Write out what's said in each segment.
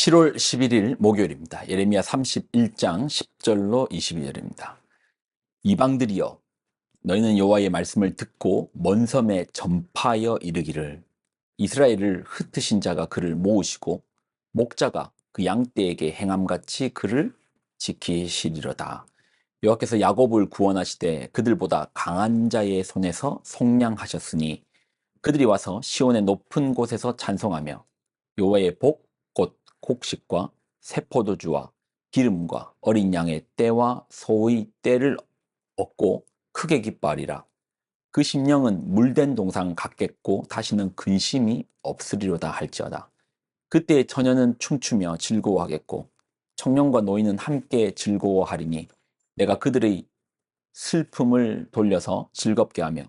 7월 11일 목요일입니다. 예레미야 31장 10절로 22절입니다. 이방들이여 너희는 여호와의 말씀을 듣고 먼 섬에 전파하여 이르기를 이스라엘을 흩으신 자가 그를 모으시고 목자가 그 양떼에게 행함같이 그를 지키시리로다. 여호와께서 야곱을 구원하시되 그들보다 강한 자의 손에서 속량하셨으니 그들이 와서 시온의 높은 곳에서 찬송하며 여호와의 복 곧 곡식과 새 포도주와 기름과 어린 양의 떼와 소의 떼를 얻고 크게 기뻐하리라. 그 심령은 물된 동상 같겠고 다시는 근심이 없으리로다 할지어다. 그때 처녀는 춤추며 즐거워하겠고 청년과 노인은 함께 즐거워하리니 내가 그들의 슬픔을 돌려서 즐겁게 하며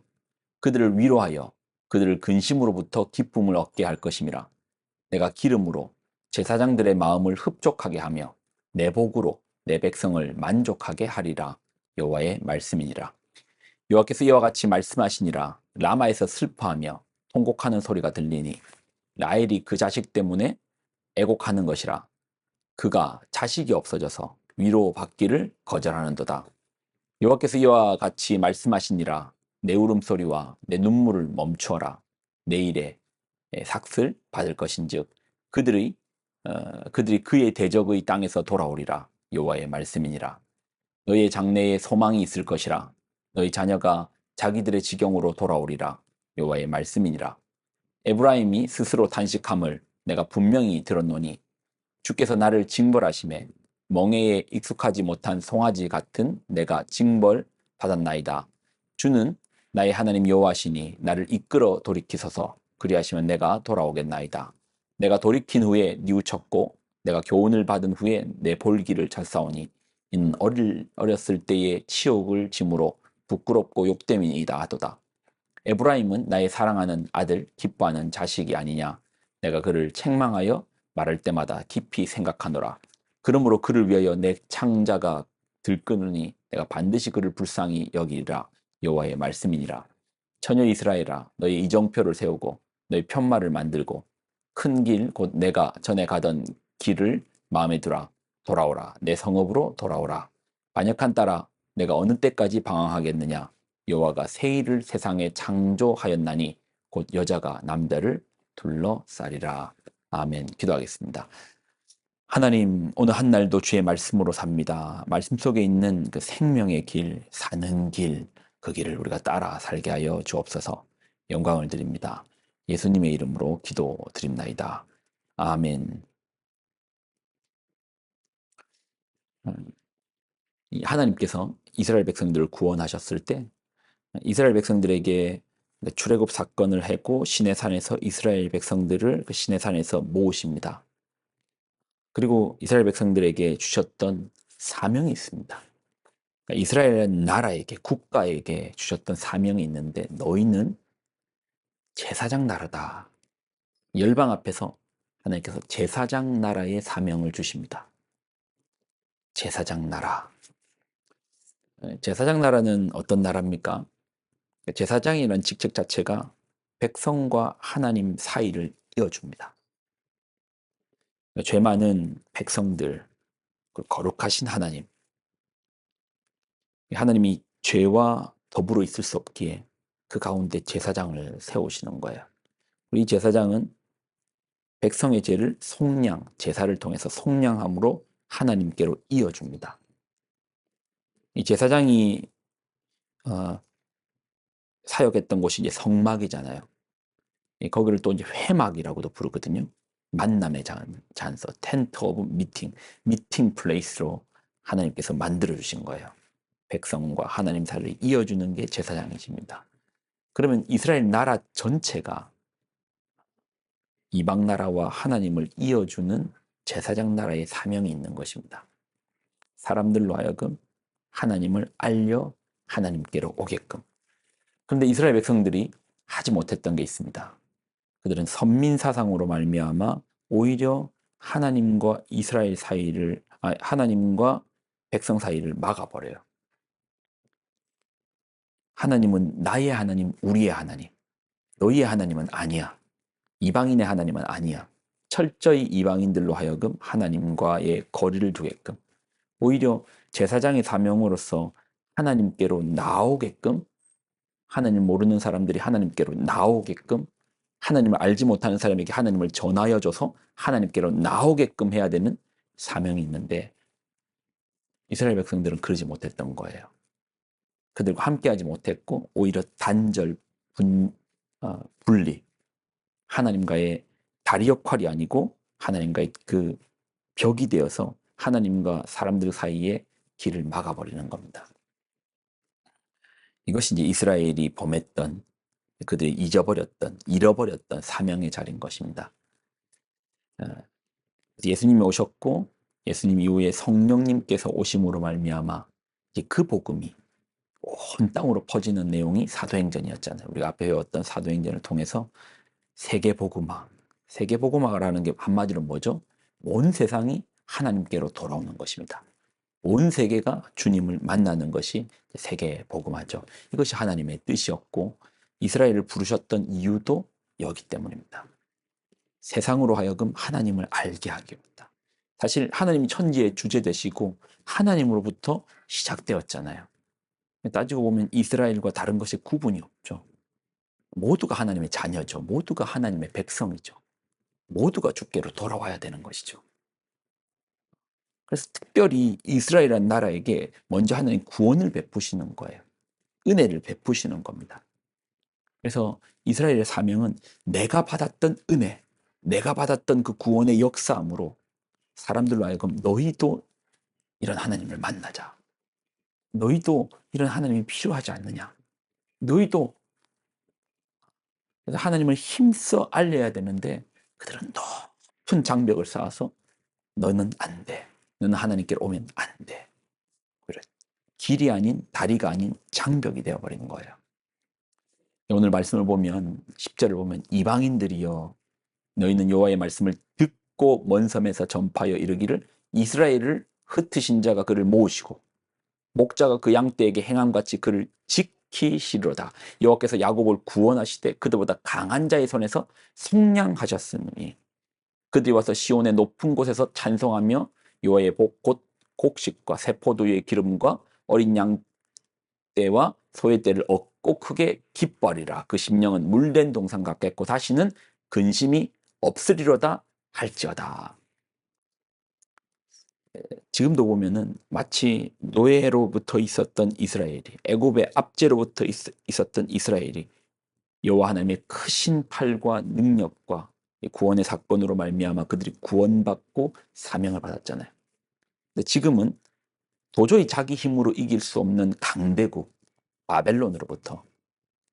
그들을 위로하여 그들을 근심으로부터 기쁨을 얻게 할 것임이라. 내가 기름으로 제사장들의 마음을 흡족하게 하며 내 복으로 내 백성을 만족하게 하리라. 여호와의 말씀이니라. 여호와께서 이와 같이 말씀하시니라. 라마에서 슬퍼하며 통곡하는 소리가 들리니 라헬이 그 자식 때문에 애곡하는 것이라. 그가 자식이 없어져서 위로받기를 거절하는도다. 여호와께서 이와 같이 말씀하시니라. 내 울음소리와 내 눈물을 멈추어라. 내일에 삭슬 받을 것인즉 그들이 그의 대적의 땅에서 돌아오리라. 여호와의 말씀이니라. 너희의 장래에 소망이 있을 것이라. 너희 자녀가 자기들의 지경으로 돌아오리라. 여호와의 말씀이니라. 에브라임이 스스로 탄식함을 내가 분명히 들었노니 주께서 나를 징벌하심에 멍에에 익숙하지 못한 송아지 같은 내가 징벌 받았나이다. 주는 나의 하나님 여호와시니 나를 이끌어 돌이키소서. 그리하시면 내가 돌아오겠나이다. 내가 돌이킨 후에 뉘우쳤고 내가 교훈을 받은 후에 내 볼기를 찼사오니 이는 어렸을 때의 치욕을 짐으로 부끄럽고 욕됨이니이다 하도다. 에브라임은 나의 사랑하는 아들 기뻐하는 자식이 아니냐. 내가 그를 책망하여 말할 때마다 깊이 생각하노라. 그러므로 그를 위하여 내 창자가 들끓으니 내가 반드시 그를 불쌍히 여기리라. 여호와의 말씀이니라. 처녀 이스라엘아 너희 이정표를 세우고 너희 편말을 만들고 큰 길 곧 내가 전에 가던 길을 마음에 두라. 돌아오라. 내 성읍으로 돌아오라. 반역한 딸아 내가 어느 때까지 방황하겠느냐. 여호와가 새 일을 세상에 창조하였나니 곧 여자가 남자를 둘러싸리라. 아멘. 기도하겠습니다. 하나님, 오늘 한 날도 주의 말씀으로 삽니다. 말씀 속에 있는 그 생명의 길, 사는 길, 그 길을 우리가 따라 살게 하여 주옵소서. 영광을 드립니다. 예수님의 이름으로 기도드립나이다. 아멘. 하나님께서 이스라엘 백성들을 구원하셨을 때 이스라엘 백성들에게 출애굽 사건을 하고 시내산에서 이스라엘 백성들을 그 시내산에서 모으십니다. 그리고 이스라엘 백성들에게 주셨던 사명이 있습니다. 그러니까 이스라엘 나라에게 국가에게 주셨던 사명이 있는데 너희는 제사장 나라다. 열방 앞에서 하나님께서 제사장 나라의 사명을 주십니다. 제사장 나라. 제사장 나라는 어떤 나라입니까? 제사장이라는 직책 자체가 백성과 하나님 사이를 이어줍니다. 죄 많은 백성들, 거룩하신 하나님이 죄와 더불어 있을 수 없기에 그 가운데 제사장을 세우시는 거예요. 이 제사장은 백성의 죄를 제사를 통해서 속량함으로 하나님께로 이어줍니다. 이 제사장이 사역했던 곳이 이제 성막이잖아요. 거기를 또 이제 회막이라고도 부르거든요. 만남의 장소, 텐트 오브 미팅 플레이스로 하나님께서 만들어 주신 거예요. 백성과 하나님 사이를 이어주는 게 제사장이십니다. 그러면 이스라엘 나라 전체가 이방 나라와 하나님을 이어주는 제사장 나라의 사명이 있는 것입니다. 사람들로 하여금 하나님을 알려 하나님께로 오게끔. 그런데 이스라엘 백성들이 하지 못했던 게 있습니다. 그들은 선민사상으로 말미암아 오히려 하나님과 하나님과 백성 사이를 막아버려요. 하나님은 나의 하나님, 우리의 하나님, 너희의 하나님은 아니야. 이방인의 하나님은 아니야. 철저히 이방인들로 하여금 하나님과의 거리를 두게끔, 오히려 제사장의 사명으로서 하나님께로 나오게끔, 하나님 모르는 사람들이 하나님께로 나오게끔, 하나님을 알지 못하는 사람에게 하나님을 전하여 줘서 하나님께로 나오게끔 해야 되는 사명이 있는데, 이스라엘 백성들은 그러지 못했던 거예요. 그들과 함께하지 못했고 오히려 단절, 분리, 하나님과의 다리 역할이 아니고 하나님과의 그 벽이 되어서 하나님과 사람들 사이에 길을 막아버리는 겁니다. 이것이 이제 이스라엘이 범했던, 그들이 잃어버렸던 사명의 자리인 것입니다. 예수님이 오셨고 예수님 이후에 성령님께서 오심으로 말미암아 그 복음이 온 땅으로 퍼지는 내용이 사도행전이었잖아요. 우리가 앞에 배웠던 사도행전을 통해서 세계복음화라는 게 한마디로 뭐죠? 온 세상이 하나님께로 돌아오는 것입니다. 온 세계가 주님을 만나는 것이 세계복음화죠. 이것이 하나님의 뜻이었고 이스라엘을 부르셨던 이유도 여기 때문입니다. 세상으로 하여금 하나님을 알게 하기 위함이다. 사실 하나님이 천지의 주제 되시고 하나님으로부터 시작되었잖아요. 따지고 보면 이스라엘과 다른 것이 구분이 없죠. 모두가 하나님의 자녀죠. 모두가 하나님의 백성이죠. 모두가 주께로 돌아와야 되는 것이죠. 그래서 특별히 이스라엘이라는 나라에게 먼저 하나님 구원을 베푸시는 거예요. 은혜를 베푸시는 겁니다. 그래서 이스라엘의 사명은 내가 받았던 은혜, 내가 받았던 그 구원의 역사함으로 사람들로 하여금 너희도 이런 하나님을 만나자. 너희도 이런 하나님이 필요하지 않느냐. 너희도, 그래서 하나님을 힘써 알려야 되는데 그들은 높은 장벽을 쌓아서 너는 안 돼. 너는 하나님께로 오면 안 돼. 그래. 길이 아닌, 다리가 아닌 장벽이 되어버리는 거예요. 오늘 말씀을 보면 10절을 보면 이방인들이여 너희는 여호와의 말씀을 듣고 먼 섬에서 전파하여 이르기를 이스라엘을 흩으신 자가 그를 모으시고 목자가 그 양떼에게 행함같이 그를 지키시리로다. 여호와께서 야곱을 구원하시되 그들보다 강한 자의 손에서 속량하셨으니 그들이 와서 시온의 높은 곳에서 찬송하며 여호와의 복 곧 곡식과 새 포도주의 기름과 어린 양떼와 소의 떼를 얻고 크게 기뻐하리라. 그 심령은 물된 동산 같겠고 다시는 근심이 없으리로다 할지어다. 지금도 보면은 마치 노예로부터 있었던 이스라엘이, 애굽의 압제로부터 있었던 이스라엘이 여호와 하나님의 크신 팔과 능력과 구원의 사건으로 말미암아 그들이 구원받고 사명을 받았잖아요. 근데 지금은 도저히 자기 힘으로 이길 수 없는 강대국 바벨론으로부터,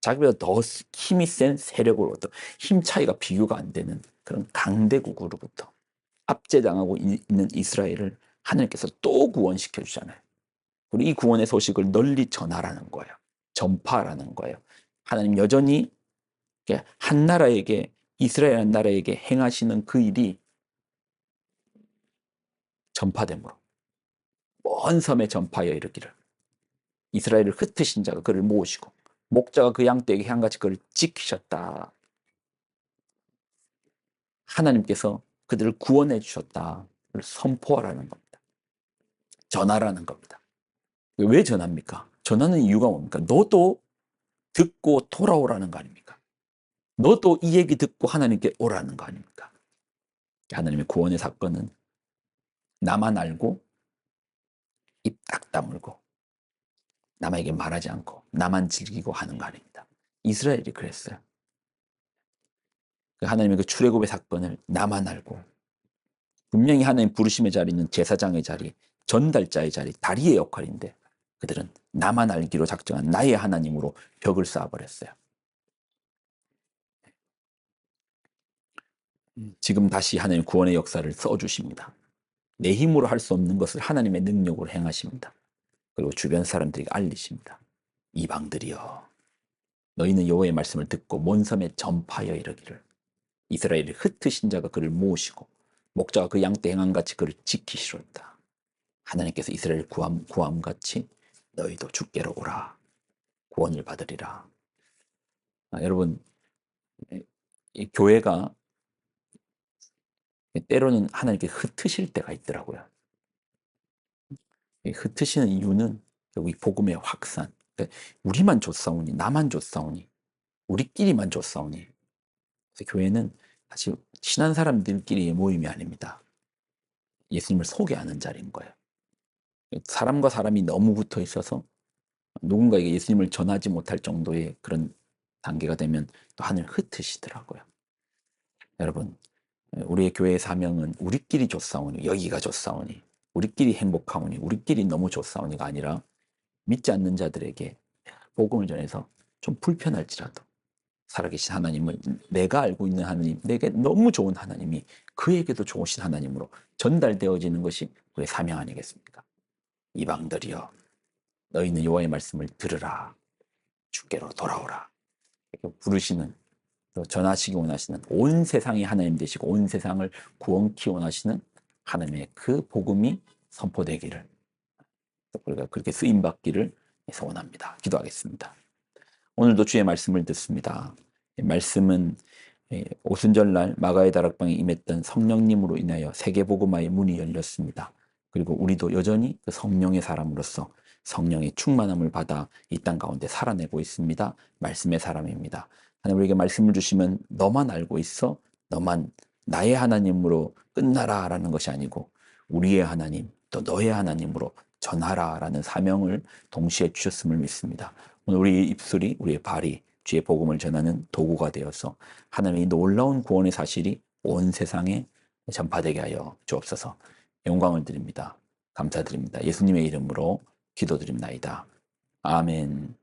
자기보다 더 힘이 센 세력으로부터, 힘 차이가 비교가 안 되는 그런 강대국으로부터 압제당하고 있는 이스라엘을 하나님께서 또 구원시켜 주잖아요. 그리고 이 구원의 소식을 널리 전하라는 거예요. 전파하라는 거예요. 하나님 여전히 한 나라에게, 이스라엘 한 나라에게 행하시는 그 일이 전파됨으로 먼 섬에 전파하여 이르기를 이스라엘을 흩으신 자가 그를 모으시고 목자가 그 양떼에게 향같이 그를 지키셨다. 하나님께서 그들을 구원해 주셨다. 선포하라는 겁니다. 전하라는 겁니다. 왜 전합니까? 전하는 이유가 뭡니까? 너도 듣고 돌아오라는 거 아닙니까? 너도 이 얘기 듣고 하나님께 오라는 거 아닙니까? 하나님의 구원의 사건은 나만 알고 입 딱 다물고 남에게 말하지 않고 나만 즐기고 하는 거 아닙니다. 이스라엘이 그랬어요. 하나님의 그 출애굽의 사건을 나만 알고, 분명히 하나님 부르심의 자리는 제사장의 자리, 전달자의 자리, 다리의 역할인데 그들은 나만 알기로 작정한 나의 하나님으로 벽을 쌓아버렸어요. 지금 다시 하나님 구원의 역사를 써주십니다. 내 힘으로 할 수 없는 것을 하나님의 능력으로 행하십니다. 그리고 주변 사람들에게 알리십니다. 이방들이여 너희는 여호와의 말씀을 듣고 먼 섬에 전파하여 이르기를 이스라엘의 흩으신 자가 그를 모으시고 목자가 그 양떼 행함같이 그를 지키시로다. 하나님께서 이스라엘을 구함같이 너희도 주께로 오라. 구원을 받으리라. 여러분, 이 교회가 때로는 하나님께 흩으실 때가 있더라고요. 흩으시는 이유는 결국 이 복음의 확산. 그러니까 우리만 줬사오니, 나만 줬사오니, 우리끼리만 줬사오니. 그래서 교회는 사실 친한 사람들끼리의 모임이 아닙니다. 예수님을 소개하는 자리인 거예요. 사람과 사람이 너무 붙어 있어서 누군가에게 예수님을 전하지 못할 정도의 그런 단계가 되면 또 하늘 흩으시더라고요. 여러분, 우리의 교회의 사명은 우리끼리 좋사오니, 여기가 좋사오니, 우리끼리 행복하오니, 우리끼리 너무 좋사오니가 아니라 믿지 않는 자들에게 복음을 전해서 좀 불편할지라도 살아계신 하나님을, 내가 알고 있는 하나님, 내게 너무 좋은 하나님이 그에게도 좋으신 하나님으로 전달되어지는 것이 우리의 사명 아니겠습니까? 이방들이여, 너희는 여호와의 말씀을 들으라, 주께로 돌아오라. 이렇게 부르시는, 또 전하시기 원하시는, 온 세상이 하나님 되시고 온 세상을 구원케 원하시는 하나님의 그 복음이 선포되기를, 우리가 그렇게 쓰임받기를 소원합니다. 기도하겠습니다. 오늘도 주의 말씀을 듣습니다. 말씀은 오순절날 마가의 다락방에 임했던 성령님으로 인하여 세계복음화의 문이 열렸습니다. 그리고 우리도 여전히 그 성령의 사람으로서 성령의 충만함을 받아 이 땅 가운데 살아내고 있습니다. 말씀의 사람입니다. 하나님, 우리에게 말씀을 주시면 너만 알고 있어, 너만 나의 하나님으로 끝나라 라는 것이 아니고 우리의 하나님, 또 너의 하나님으로 전하라 라는 사명을 동시에 주셨음을 믿습니다. 오늘 우리의 입술이, 우리의 발이 주의 복음을 전하는 도구가 되어서 하나님의 놀라운 구원의 사실이 온 세상에 전파되게 하여 주옵소서. 영광을 드립니다. 감사드립니다. 예수님의 이름으로 기도드립나이다. 아멘.